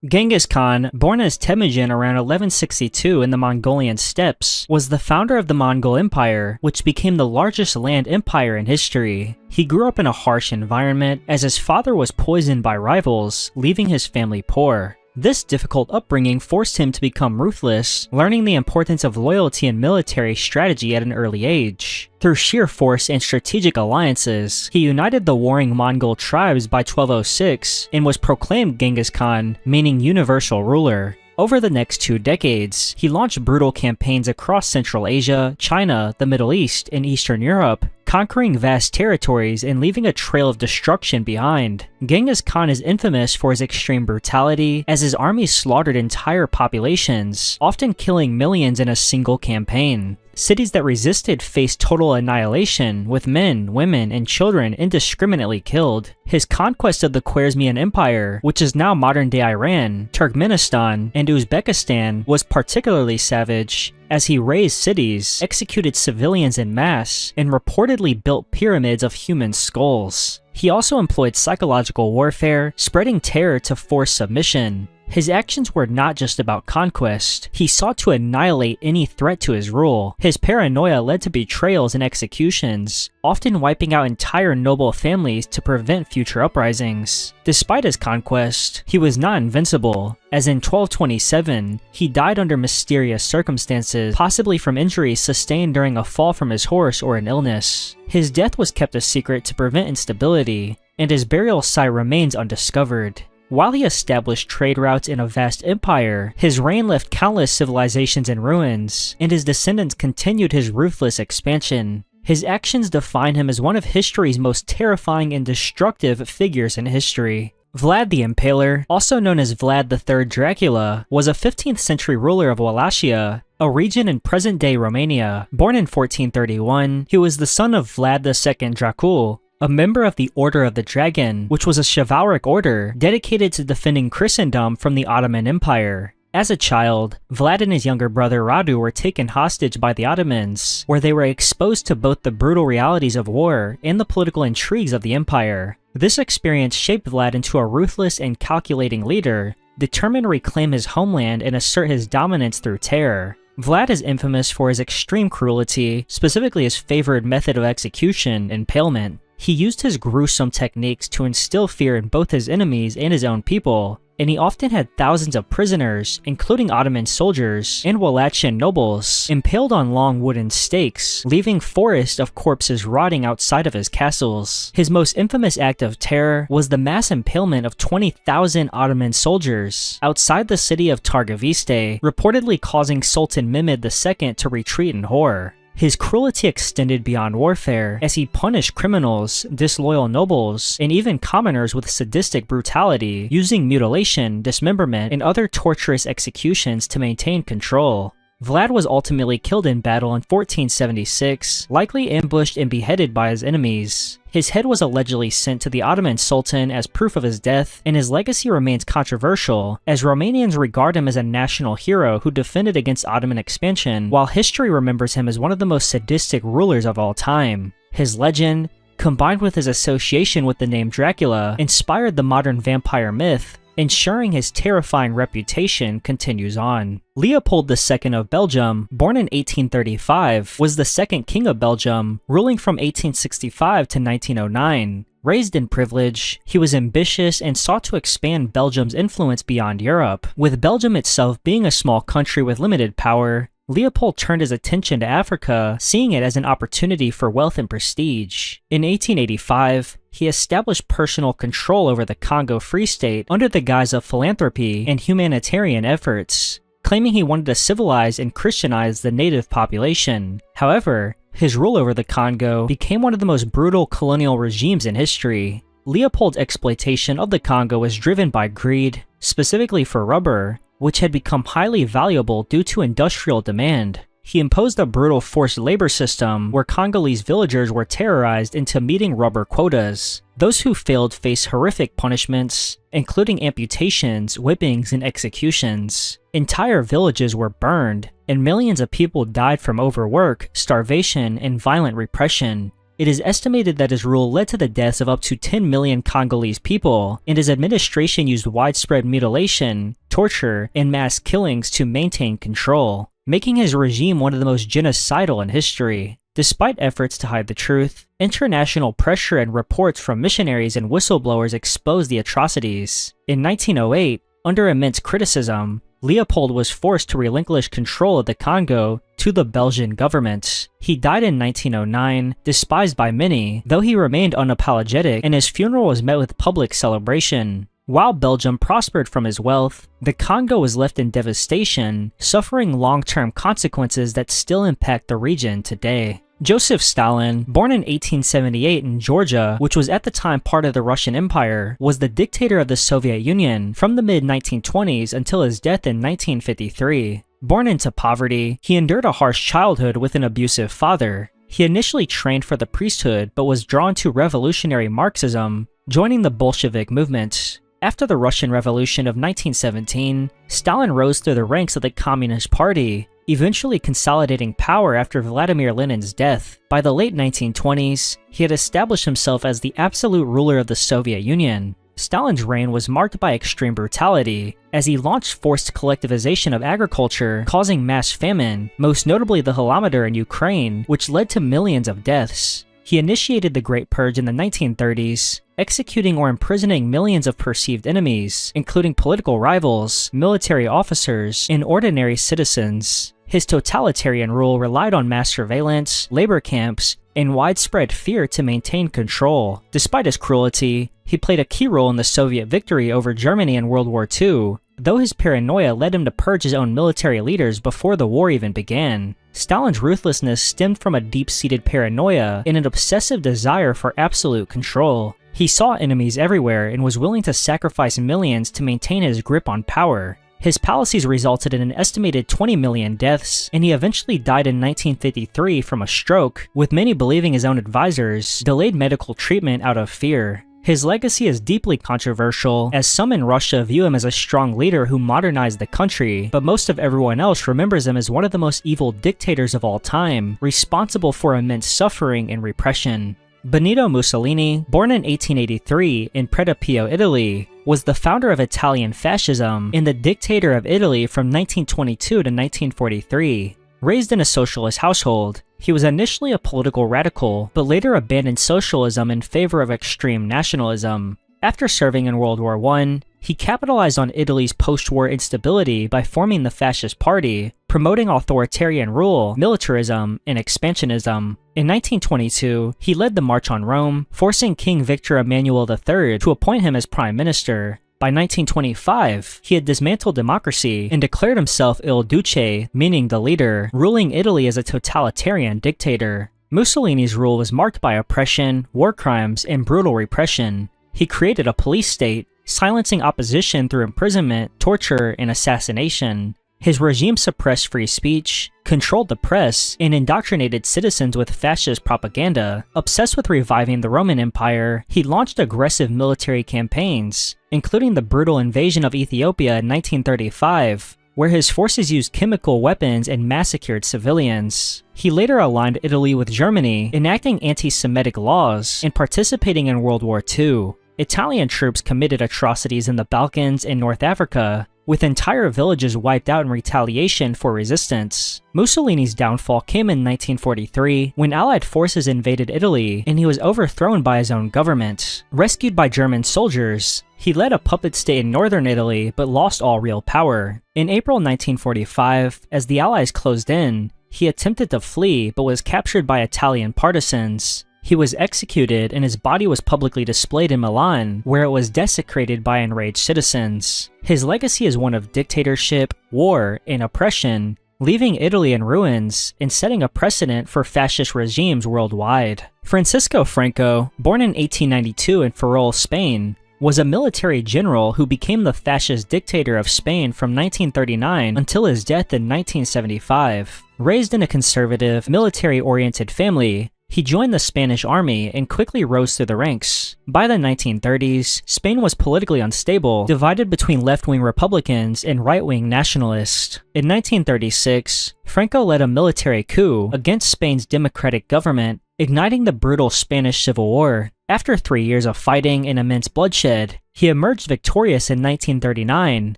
Genghis Khan, born as Temujin around 1162 in the Mongolian steppes, was the founder of the Mongol Empire, which became the largest land empire in history. He grew up in a harsh environment, as his father was poisoned by rivals, leaving his family poor. This difficult upbringing forced him to become ruthless, learning the importance of loyalty and military strategy at an early age. Through sheer force and strategic alliances, he united the warring Mongol tribes by 1206 and was proclaimed Genghis Khan, meaning universal ruler. Over the next 2 decades, he launched brutal campaigns across Central Asia, China, the Middle East, and Eastern Europe, conquering vast territories and leaving a trail of destruction behind. Genghis Khan is infamous for his extreme brutality, as his armies slaughtered entire populations, often killing millions in a single campaign. Cities that resisted faced total annihilation, with men, women, and children indiscriminately killed. His conquest of the Khwarezmian Empire, which is now modern-day Iran, Turkmenistan, and Uzbekistan, was particularly savage, as he razed cities, executed civilians en masse, and reportedly built pyramids of human skulls. He also employed psychological warfare, spreading terror to force submission. His actions were not just about conquest. He sought to annihilate any threat to his rule. His paranoia led to betrayals and executions, often wiping out entire noble families to prevent future uprisings. Despite his conquest, he was not invincible, as in 1227, he died under mysterious circumstances, possibly from injuries sustained during a fall from his horse or an illness. His death was kept a secret to prevent instability, and his burial site remains undiscovered. While he established trade routes in a vast empire, his reign left countless civilizations in ruins, and his descendants continued his ruthless expansion. His actions define him as one of history's most terrifying and destructive figures in history. Vlad the Impaler, also known as Vlad III Dracula, was a 15th century ruler of Wallachia, a region in present-day Romania. Born in 1431, he was the son of Vlad II Dracul, a member of the Order of the Dragon, which was a chivalric order dedicated to defending Christendom from the Ottoman Empire. As a child, Vlad and his younger brother Radu were taken hostage by the Ottomans, where they were exposed to both the brutal realities of war and the political intrigues of the empire. This experience shaped Vlad into a ruthless and calculating leader, determined to reclaim his homeland and assert his dominance through terror. Vlad is infamous for his extreme cruelty, specifically his favored method of execution, impalement. He used his gruesome techniques to instill fear in both his enemies and his own people, and he often had thousands of prisoners, including Ottoman soldiers and Wallachian nobles, impaled on long wooden stakes, leaving forests of corpses rotting outside of his castles. His most infamous act of terror was the mass impalement of 20,000 Ottoman soldiers outside the city of Targoviste, reportedly causing Sultan Mehmed II to retreat in horror. His cruelty extended beyond warfare, as he punished criminals, disloyal nobles, and even commoners with sadistic brutality, using mutilation, dismemberment, and other torturous executions to maintain control. Vlad was ultimately killed in battle in 1476, likely ambushed and beheaded by his enemies. His head was allegedly sent to the Ottoman Sultan as proof of his death, and his legacy remains controversial, as Romanians regard him as a national hero who defended against Ottoman expansion, while history remembers him as one of the most sadistic rulers of all time. His legend, combined with his association with the name Dracula, inspired the modern vampire myth, ensuring his terrifying reputation continues on. Leopold II of Belgium, born in 1835, was the second king of Belgium, ruling from 1865 to 1909. Raised in privilege, he was ambitious and sought to expand Belgium's influence beyond Europe. With Belgium itself being a small country with limited power, Leopold turned his attention to Africa, seeing it as an opportunity for wealth and prestige. In 1885, he established personal control over the Congo Free State under the guise of philanthropy and humanitarian efforts, claiming he wanted to civilize and Christianize the native population. However, his rule over the Congo became one of the most brutal colonial regimes in history. Leopold's exploitation of the Congo was driven by greed, specifically for rubber, which had become highly valuable due to industrial demand. He imposed a brutal forced labor system where Congolese villagers were terrorized into meeting rubber quotas. Those who failed faced horrific punishments, including amputations, whippings, and executions. Entire villages were burned, and millions of people died from overwork, starvation, and violent repression. It is estimated that his rule led to the deaths of up to 10 million Congolese people, and his administration used widespread mutilation, torture, and mass killings to maintain control, making his regime one of the most genocidal in history. Despite efforts to hide the truth, international pressure and reports from missionaries and whistleblowers exposed the atrocities. In 1908, under immense criticism, Leopold was forced to relinquish control of the Congo to the Belgian government. He died in 1909, despised by many, though he remained unapologetic, and his funeral was met with public celebration. While Belgium prospered from his wealth, the Congo was left in devastation, suffering long-term consequences that still impact the region today. Joseph Stalin, born in 1878 in Georgia, which was at the time part of the Russian Empire, was the dictator of the Soviet Union from the mid-1920s until his death in 1953. Born into poverty, he endured a harsh childhood with an abusive father. He initially trained for the priesthood but was drawn to revolutionary Marxism, joining the Bolshevik movement. After the Russian Revolution of 1917, Stalin rose through the ranks of the Communist Party, eventually consolidating power after Vladimir Lenin's death. By the late 1920s, he had established himself as the absolute ruler of the Soviet Union. Stalin's reign was marked by extreme brutality, as he launched forced collectivization of agriculture, causing mass famine, most notably the Holodomor in Ukraine, which led to millions of deaths. He initiated the Great Purge in the 1930s, executing or imprisoning millions of perceived enemies, including political rivals, military officers, and ordinary citizens. His totalitarian rule relied on mass surveillance, labor camps, and widespread fear to maintain control. Despite his cruelty, he played a key role in the Soviet victory over Germany in World War II, though his paranoia led him to purge his own military leaders before the war even began. Stalin's ruthlessness stemmed from a deep-seated paranoia and an obsessive desire for absolute control. He saw enemies everywhere and was willing to sacrifice millions to maintain his grip on power. His policies resulted in an estimated 20 million deaths, and he eventually died in 1953 from a stroke, with many believing his own advisors delayed medical treatment out of fear. His legacy is deeply controversial, as some in Russia view him as a strong leader who modernized the country, but most of everyone else remembers him as one of the most evil dictators of all time, responsible for immense suffering and repression. Benito Mussolini, born in 1883 in Predapio, Italy, was the founder of Italian fascism and the dictator of Italy from 1922 to 1943. Raised in a socialist household, he was initially a political radical, but later abandoned socialism in favor of extreme nationalism. After serving in World War I, he capitalized on Italy's post-war instability by forming the Fascist Party, promoting authoritarian rule, militarism, and expansionism. In 1922, he led the March on Rome, forcing King Victor Emmanuel III to appoint him as prime minister. By 1925, he had dismantled democracy and declared himself Il Duce, meaning the leader, ruling Italy as a totalitarian dictator. Mussolini's rule was marked by oppression, war crimes, and brutal repression. He created a police state, silencing opposition through imprisonment, torture, and assassination. His regime suppressed free speech, controlled the press, and indoctrinated citizens with fascist propaganda. Obsessed with reviving the Roman Empire, he launched aggressive military campaigns, including the brutal invasion of Ethiopia in 1935, where his forces used chemical weapons and massacred civilians. He later aligned Italy with Germany, enacting anti-Semitic laws and participating in World War II. Italian troops committed atrocities in the Balkans and North Africa, with entire villages wiped out in retaliation for resistance. Mussolini's downfall came in 1943 when Allied forces invaded Italy and he was overthrown by his own government. Rescued by German soldiers, he led a puppet state in northern Italy but lost all real power. In April 1945, as the Allies closed in, he attempted to flee but was captured by Italian partisans. He was executed and his body was publicly displayed in Milan, where it was desecrated by enraged citizens. His legacy is one of dictatorship, war, and oppression, leaving Italy in ruins and setting a precedent for fascist regimes worldwide. Francisco Franco, born in 1892 in Ferrol, Spain, was a military general who became the fascist dictator of Spain from 1939 until his death in 1975. Raised in a conservative, military-oriented family, he joined the Spanish army and quickly rose through the ranks. By the 1930s, Spain was politically unstable, divided between left-wing Republicans and right-wing nationalists. In 1936, Franco led a military coup against Spain's democratic government, igniting the brutal Spanish Civil War. After 3 years of fighting and immense bloodshed, he emerged victorious in 1939,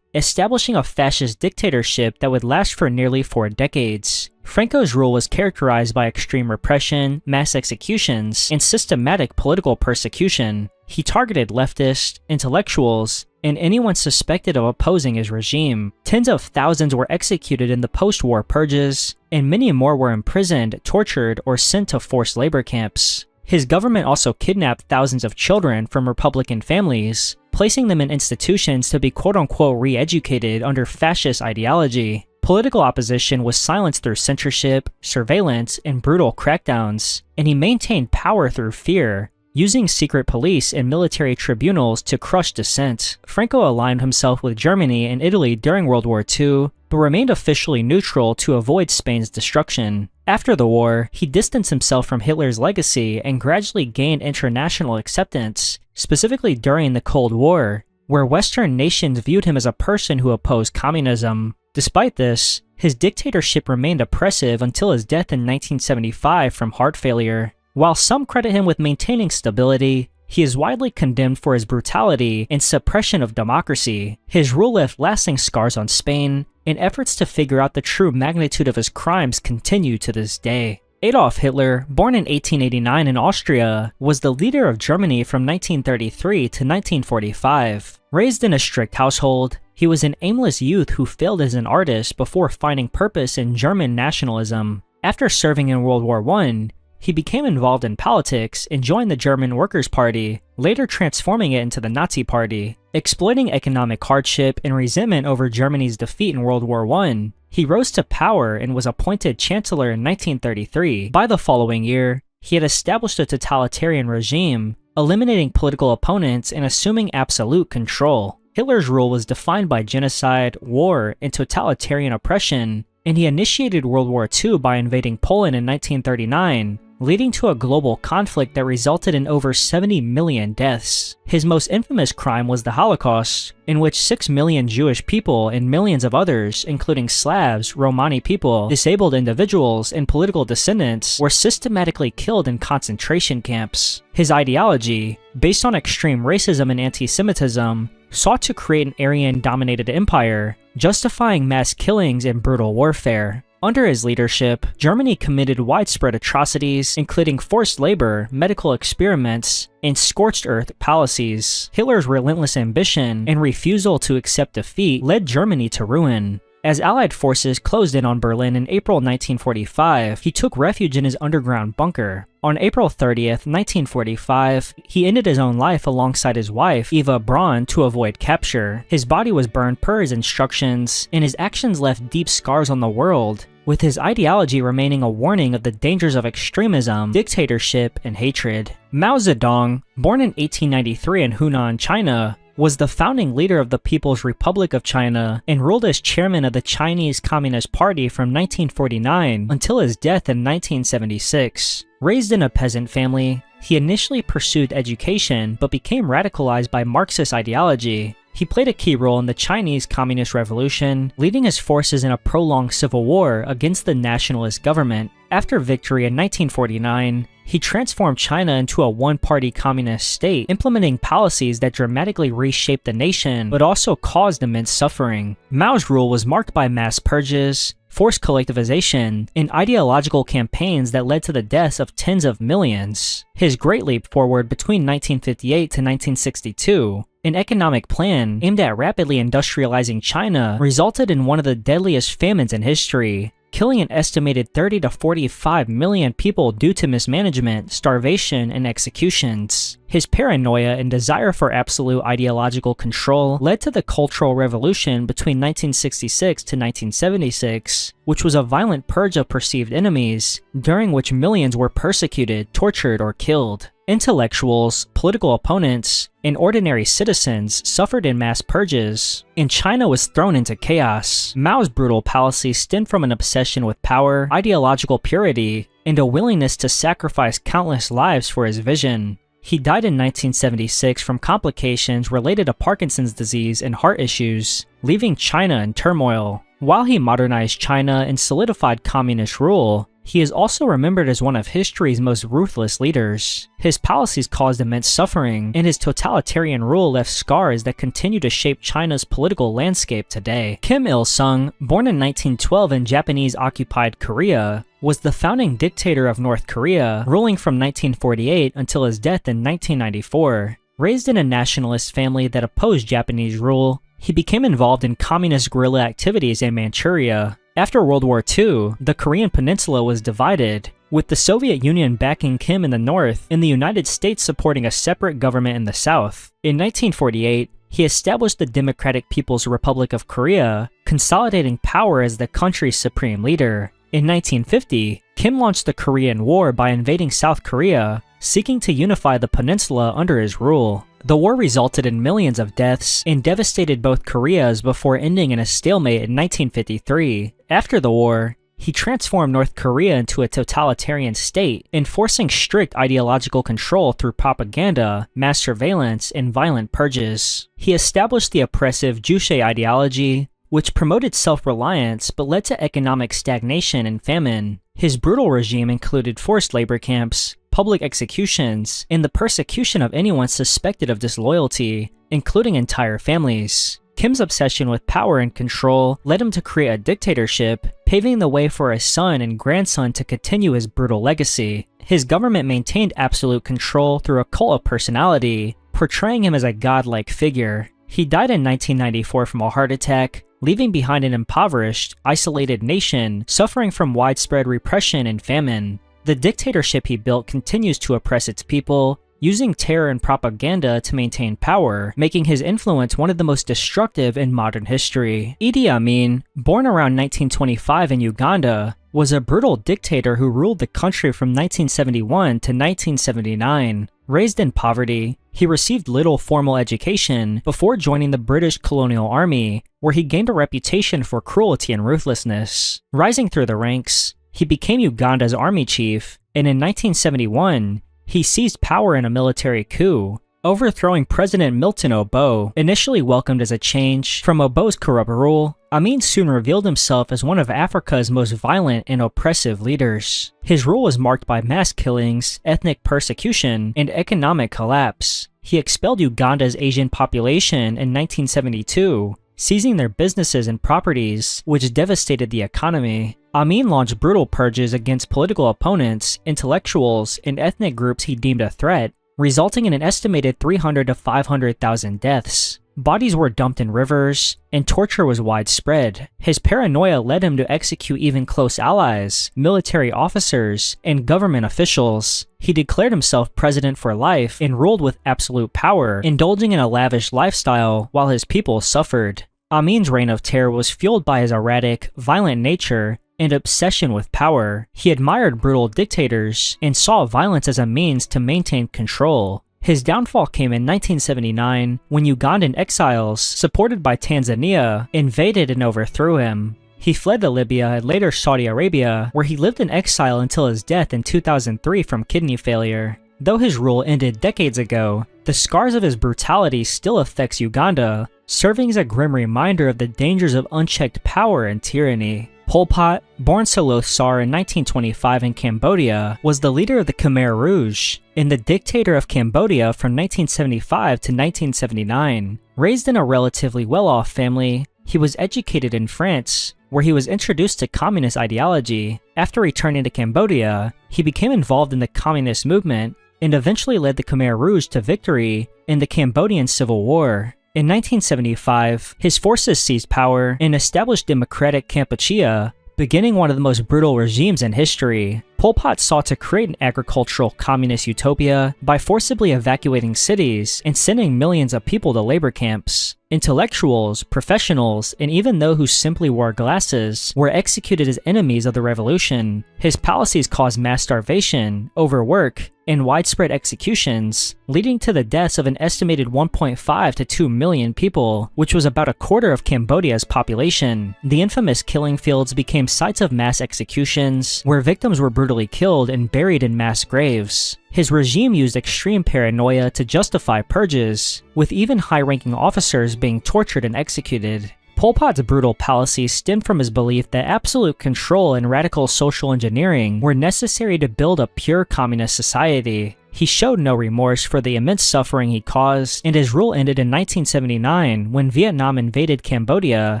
establishing a fascist dictatorship that would last for nearly 4 decades. Franco's rule was characterized by extreme repression, mass executions, and systematic political persecution. He targeted leftists, intellectuals, and anyone suspected of opposing his regime. Tens of thousands were executed in the post-war purges, and many more were imprisoned, tortured, or sent to forced labor camps. His government also kidnapped thousands of children from Republican families, placing them in institutions to be quote-unquote re-educated under fascist ideology. Political opposition was silenced through censorship, surveillance, and brutal crackdowns, and he maintained power through fear, using secret police and military tribunals to crush dissent. Franco aligned himself with Germany and Italy during World War II, but remained officially neutral to avoid Spain's destruction. After the war, he distanced himself from Hitler's legacy and gradually gained international acceptance, specifically during the Cold War, where Western nations viewed him as a person who opposed communism. Despite this, his dictatorship remained oppressive until his death in 1975 from heart failure. While some credit him with maintaining stability, he is widely condemned for his brutality and suppression of democracy. His rule left lasting scars on Spain, and efforts to figure out the true magnitude of his crimes continue to this day. Adolf Hitler, born in 1889 in Austria, was the leader of Germany from 1933 to 1945. Raised in a strict household, he was an aimless youth who failed as an artist before finding purpose in German nationalism. After serving in World War I, he became involved in politics and joined the German Workers' Party, later transforming it into the Nazi Party. Exploiting economic hardship and resentment over Germany's defeat in World War I, he rose to power and was appointed Chancellor in 1933. By the following year, he had established a totalitarian regime, eliminating political opponents and assuming absolute control. Hitler's rule was defined by genocide, war, and totalitarian oppression, and he initiated World War II by invading Poland in 1939, leading to a global conflict that resulted in over 70 million deaths. His most infamous crime was the Holocaust, in which 6 million Jewish people and millions of others, including Slavs, Romani people, disabled individuals, and political dissidents, were systematically killed in concentration camps. His ideology, based on extreme racism and anti-Semitism, sought to create an Aryan-dominated empire, justifying mass killings and brutal warfare. Under his leadership, Germany committed widespread atrocities, including forced labor, medical experiments, and scorched earth policies. Hitler's relentless ambition and refusal to accept defeat led Germany to ruin. As Allied forces closed in on Berlin in April 1945, he took refuge in his underground bunker. On April 30th, 1945, he ended his own life alongside his wife, Eva Braun, to avoid capture. His body was burned per his instructions, and his actions left deep scars on the world, with his ideology remaining a warning of the dangers of extremism, dictatorship, and hatred. Mao Zedong, born in 1893 in Hunan, China, was the founding leader of the People's Republic of China and ruled as chairman of the Chinese Communist Party from 1949 until his death in 1976. Raised in a peasant family, he initially pursued education but became radicalized by Marxist ideology. He played a key role in the Chinese Communist Revolution, leading his forces in a prolonged civil war against the nationalist government. After victory in 1949, he transformed China into a one-party communist state, implementing policies that dramatically reshaped the nation, but also caused immense suffering. Mao's rule was marked by mass purges, forced collectivization, and ideological campaigns that led to the deaths of tens of millions. His Great Leap Forward between 1958 to 1962, an economic plan aimed at rapidly industrializing China, resulted in one of the deadliest famines in history, killing an estimated 30 to 45 million people due to mismanagement, starvation, and executions. His paranoia and desire for absolute ideological control led to the Cultural Revolution between 1966 to 1976, which was a violent purge of perceived enemies, during which millions were persecuted, tortured, or killed. Intellectuals, political opponents, and ordinary citizens suffered in mass purges, and China was thrown into chaos. Mao's brutal policies stemmed from an obsession with power, ideological purity, and a willingness to sacrifice countless lives for his vision. He died in 1976 from complications related to Parkinson's disease and heart issues, leaving China in turmoil. While he modernized China and solidified communist rule, He is also remembered as one of history's most ruthless leaders. His policies caused immense suffering, and his totalitarian rule left scars that continue to shape China's political landscape today. Kim Il-sung, born in 1912 in Japanese-occupied Korea, was the founding dictator of North Korea, ruling from 1948 until his death in 1994. Raised in a nationalist family that opposed Japanese rule, he became involved in communist guerrilla activities in Manchuria. After World War II, the Korean peninsula was divided, with the Soviet Union backing Kim in the north and the United States supporting a separate government in the south. In 1948, he established the Democratic People's Republic of Korea, consolidating power as the country's supreme leader. In 1950, Kim launched the Korean War by invading South Korea, seeking to unify the peninsula under his rule. The war resulted in millions of deaths and devastated both Koreas before ending in a stalemate in 1953. After the war, he transformed North Korea into a totalitarian state, enforcing strict ideological control through propaganda, mass surveillance, and violent purges. He established the oppressive Juche ideology, which promoted self-reliance but led to economic stagnation and famine. His brutal regime included forced labor camps, public executions, and the persecution of anyone suspected of disloyalty, including entire families. Kim's obsession with power and control led him to create a dictatorship, paving the way for his son and grandson to continue his brutal legacy. His government maintained absolute control through a cult of personality, portraying him as a godlike figure. He died in 1994 from a heart attack, leaving behind an impoverished, isolated nation suffering from widespread repression and famine. The dictatorship he built continues to oppress its people, using terror and propaganda to maintain power, making his influence one of the most destructive in modern history. Idi Amin, born around 1925 in Uganda, was a brutal dictator who ruled the country from 1971 to 1979. Raised in poverty, he received little formal education before joining the British colonial army, where he gained a reputation for cruelty and ruthlessness. Rising through the ranks, he became Uganda's army chief, and in 1971, he seized power in a military coup, overthrowing President Milton Obote. Initially welcomed as a change from Obote's corrupt rule, Amin soon revealed himself as one of Africa's most violent and oppressive leaders. His rule was marked by mass killings, ethnic persecution, and economic collapse. He expelled Uganda's Asian population in 1972, seizing their businesses and properties, which devastated the economy. Amin launched brutal purges against political opponents, intellectuals, and ethnic groups he deemed a threat, resulting in an estimated 300,000 to 500,000 deaths. Bodies were dumped in rivers, and torture was widespread. His paranoia led him to execute even close allies, military officers, and government officials. He declared himself president for life and ruled with absolute power, indulging in a lavish lifestyle while his people suffered. Amin's reign of terror was fueled by his erratic, violent nature and obsession with power. He admired brutal dictators and saw violence as a means to maintain control. His downfall came in 1979 when Ugandan exiles, supported by Tanzania, invaded and overthrew him. He fled to Libya and later Saudi Arabia, where he lived in exile until his death in 2003 from kidney failure. Though his rule ended decades ago, the scars of his brutality still affects Uganda, serving as a grim reminder of the dangers of unchecked power and tyranny. Pol Pot, born Saloth Sar in 1925 in Cambodia, was the leader of the Khmer Rouge and the dictator of Cambodia from 1975 to 1979. Raised in a relatively well-off family, he was educated in France, where he was introduced to communist ideology. After returning to Cambodia, he became involved in the communist movement and eventually led the Khmer Rouge to victory in the Cambodian Civil War. In 1975, his forces seized power and established democratic Kampuchea, beginning one of the most brutal regimes in history. Pol Pot sought to create an agricultural communist utopia by forcibly evacuating cities and sending millions of people to labor camps. Intellectuals, professionals, and even those who simply wore glasses were executed as enemies of the revolution. His policies caused mass starvation, overwork, and widespread executions, leading to the deaths of an estimated 1.5 to 2 million people, which was about a quarter of Cambodia's population. The infamous killing fields became sites of mass executions, where victims were brutally killed and buried in mass graves. His regime used extreme paranoia to justify purges, with even high-ranking officers being tortured and executed. Pol Pot's brutal policies stemmed from his belief that absolute control and radical social engineering were necessary to build a pure communist society. He showed no remorse for the immense suffering he caused, and his rule ended in 1979 when Vietnam invaded Cambodia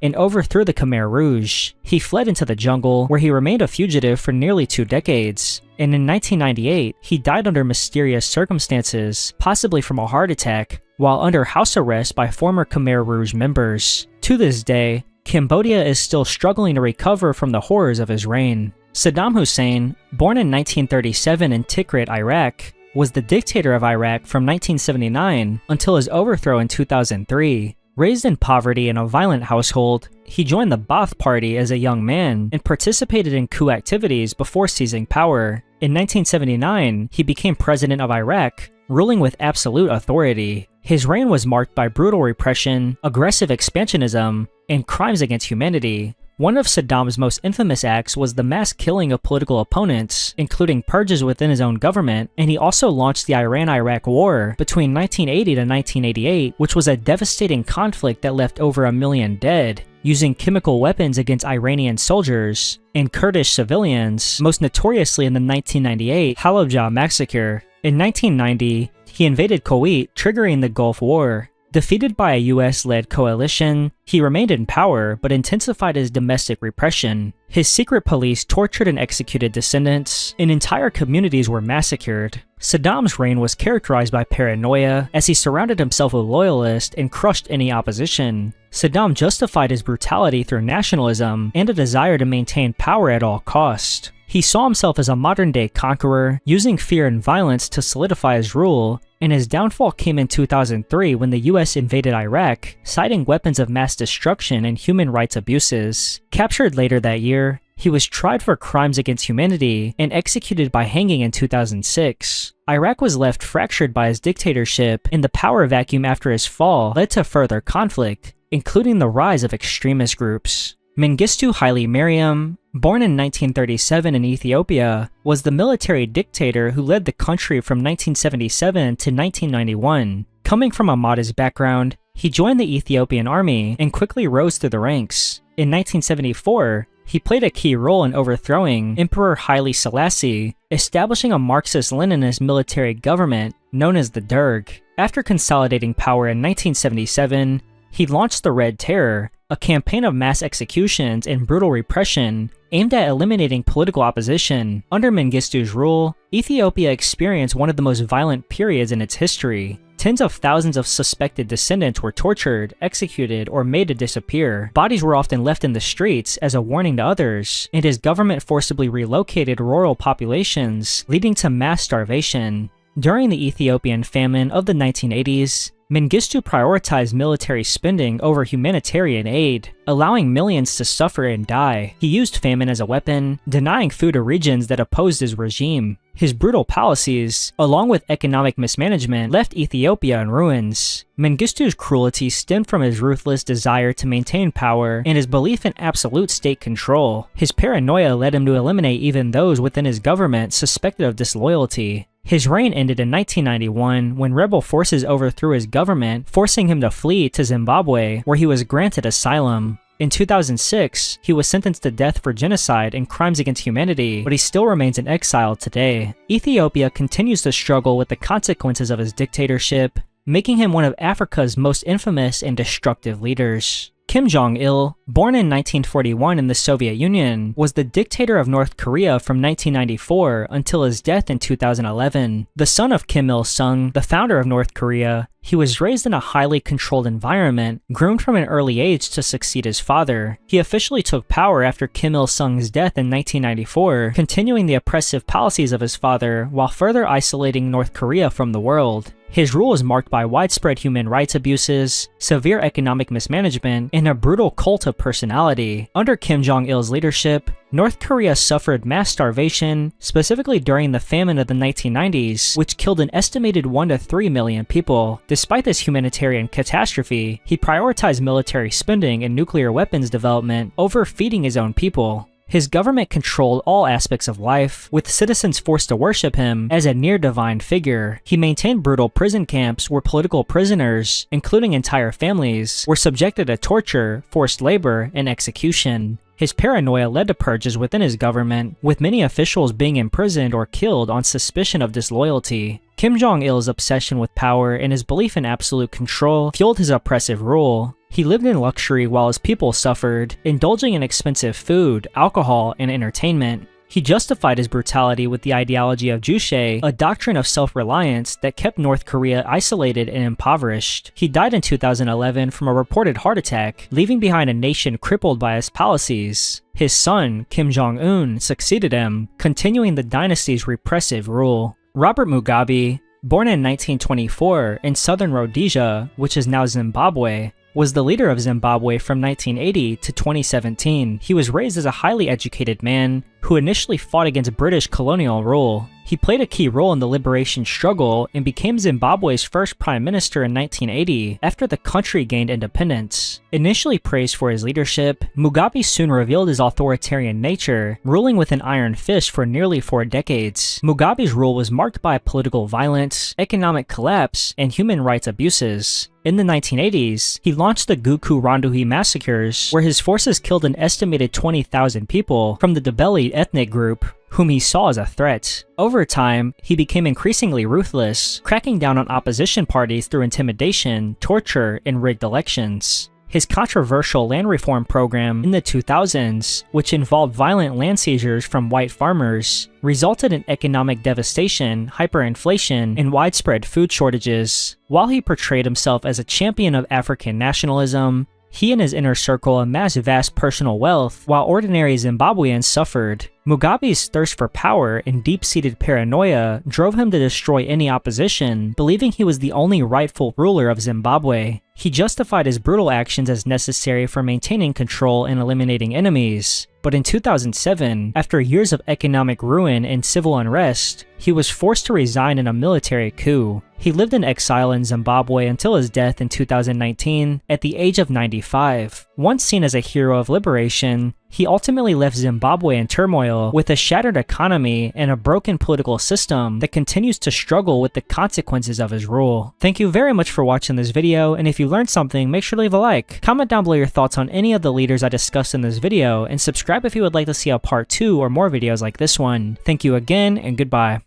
and overthrew the Khmer Rouge. He fled into the jungle, where he remained a fugitive for nearly 2 decades. And in 1998, he died under mysterious circumstances, possibly from a heart attack, while under house arrest by former Khmer Rouge members. To this day, Cambodia is still struggling to recover from the horrors of his reign. Saddam Hussein, born in 1937 in Tikrit, Iraq, was the dictator of Iraq from 1979 until his overthrow in 2003. Raised in poverty in a violent household, he joined the Ba'ath Party as a young man and participated in coup activities before seizing power. In 1979, he became president of Iraq, ruling with absolute authority. His reign was marked by brutal repression, aggressive expansionism, and crimes against humanity. One of Saddam's most infamous acts was the mass killing of political opponents, including purges within his own government, and he also launched the Iran-Iraq War between 1980 to 1988, which was a devastating conflict that left over 1 million dead, using chemical weapons against Iranian soldiers and Kurdish civilians, most notoriously in the 1998 Halabja massacre. In 1990, he invaded Kuwait, triggering the Gulf War. Defeated by a US-led coalition, he remained in power but intensified his domestic repression. His secret police tortured and executed dissidents, and entire communities were massacred. Saddam's reign was characterized by paranoia, as he surrounded himself with loyalists and crushed any opposition. Saddam justified his brutality through nationalism and a desire to maintain power at all costs. He saw himself as a modern-day conqueror, using fear and violence to solidify his rule, and his downfall came in 2003 when the US invaded Iraq, citing weapons of mass destruction and human rights abuses. Captured later that year, he was tried for crimes against humanity and executed by hanging in 2006. Iraq was left fractured by his dictatorship, and the power vacuum after his fall led to further conflict, including the rise of extremist groups. Mengistu Haile Mariam, born in 1937 in Ethiopia, was the military dictator who led the country from 1977 to 1991. Coming from a modest background, he joined the Ethiopian army and quickly rose through the ranks. In 1974, he played a key role in overthrowing Emperor Haile Selassie, establishing a Marxist-Leninist military government known as the Derg. After consolidating power in 1977, he launched the Red Terror, a campaign of mass executions and brutal repression aimed at eliminating political opposition. Under Mengistu's rule, Ethiopia experienced one of the most violent periods in its history. Tens of thousands of suspected dissidents were tortured, executed, or made to disappear. Bodies were often left in the streets as a warning to others, and his government forcibly relocated rural populations, leading to mass starvation. During the Ethiopian famine of the 1980s, Mengistu prioritized military spending over humanitarian aid, allowing millions to suffer and die. He used famine as a weapon, denying food to regions that opposed his regime. His brutal policies, along with economic mismanagement, left Ethiopia in ruins. Mengistu's cruelty stemmed from his ruthless desire to maintain power and his belief in absolute state control. His paranoia led him to eliminate even those within his government suspected of disloyalty. His reign ended in 1991 when rebel forces overthrew his government, forcing him to flee to Zimbabwe, where he was granted asylum. In 2006, he was sentenced to death for genocide and crimes against humanity, but he still remains in exile today. Ethiopia continues to struggle with the consequences of his dictatorship, making him one of Africa's most infamous and destructive leaders. Jong Il, born in 1941 in the Soviet Union, was the dictator of North Korea from 1994 until his death in 2011. The son of Kim Il-sung, the founder of North Korea, he was raised in a highly controlled environment, groomed from an early age to succeed his father. He officially took power after Kim Il-sung's death in 1994, continuing the oppressive policies of his father while further isolating North Korea from the world. His rule is marked by widespread human rights abuses, severe economic mismanagement, and a brutal cult of personality. Under Kim Jong-il's leadership, North Korea suffered mass starvation, specifically during the famine of the 1990s, which killed an estimated 1 to 3 million people. Despite this humanitarian catastrophe, he prioritized military spending and nuclear weapons development over feeding his own people. His government controlled all aspects of life, with citizens forced to worship him as a near-divine figure. He maintained brutal prison camps where political prisoners, including entire families, were subjected to torture, forced labor, and execution. His paranoia led to purges within his government, with many officials being imprisoned or killed on suspicion of disloyalty. Kim Jong Il's obsession with power and his belief in absolute control fueled his oppressive rule. He lived in luxury while his people suffered, indulging in expensive food, alcohol, and entertainment. He justified his brutality with the ideology of Juche, a doctrine of self-reliance that kept North Korea isolated and impoverished. He died in 2011 from a reported heart attack, leaving behind a nation crippled by his policies. His son, Kim Jong-un, succeeded him, continuing the dynasty's repressive rule. Robert Mugabe, born in 1924 in southern Rhodesia, which is now Zimbabwe, was the leader of Zimbabwe from 1980 to 2017. He was raised as a highly educated man who initially fought against British colonial rule. He played a key role in the liberation struggle and became Zimbabwe's first prime minister in 1980 after the country gained independence. Initially praised for his leadership, Mugabe soon revealed his authoritarian nature, ruling with an iron fist for nearly 4 decades. Mugabe's rule was marked by political violence, economic collapse, and human rights abuses. In the 1980s, he launched the Guku Randuhi massacres, where his forces killed an estimated 20,000 people from the Ndebele ethnic group, whom he saw as a threat. Over time, he became increasingly ruthless, cracking down on opposition parties through intimidation, torture, and rigged elections. His controversial land reform program in the 2000s, which involved violent land seizures from white farmers, resulted in economic devastation, hyperinflation, and widespread food shortages. While he portrayed himself as a champion of African nationalism, he and his inner circle amassed vast personal wealth, while ordinary Zimbabweans suffered. Mugabe's thirst for power and deep-seated paranoia drove him to destroy any opposition, believing he was the only rightful ruler of Zimbabwe. He justified his brutal actions as necessary for maintaining control and eliminating enemies. But in 2007, after years of economic ruin and civil unrest, he was forced to resign in a military coup. He lived in exile in Zimbabwe until his death in 2019 at the age of 95. Once seen as a hero of liberation, he ultimately left Zimbabwe in turmoil with a shattered economy and a broken political system that continues to struggle with the consequences of his rule. Thank you very much for watching this video, and if you learned something, make sure to leave a like. Comment down below your thoughts on any of the leaders I discussed in this video, and subscribe if you would like to see a part 2 or more videos like this one. Thank you again, and goodbye.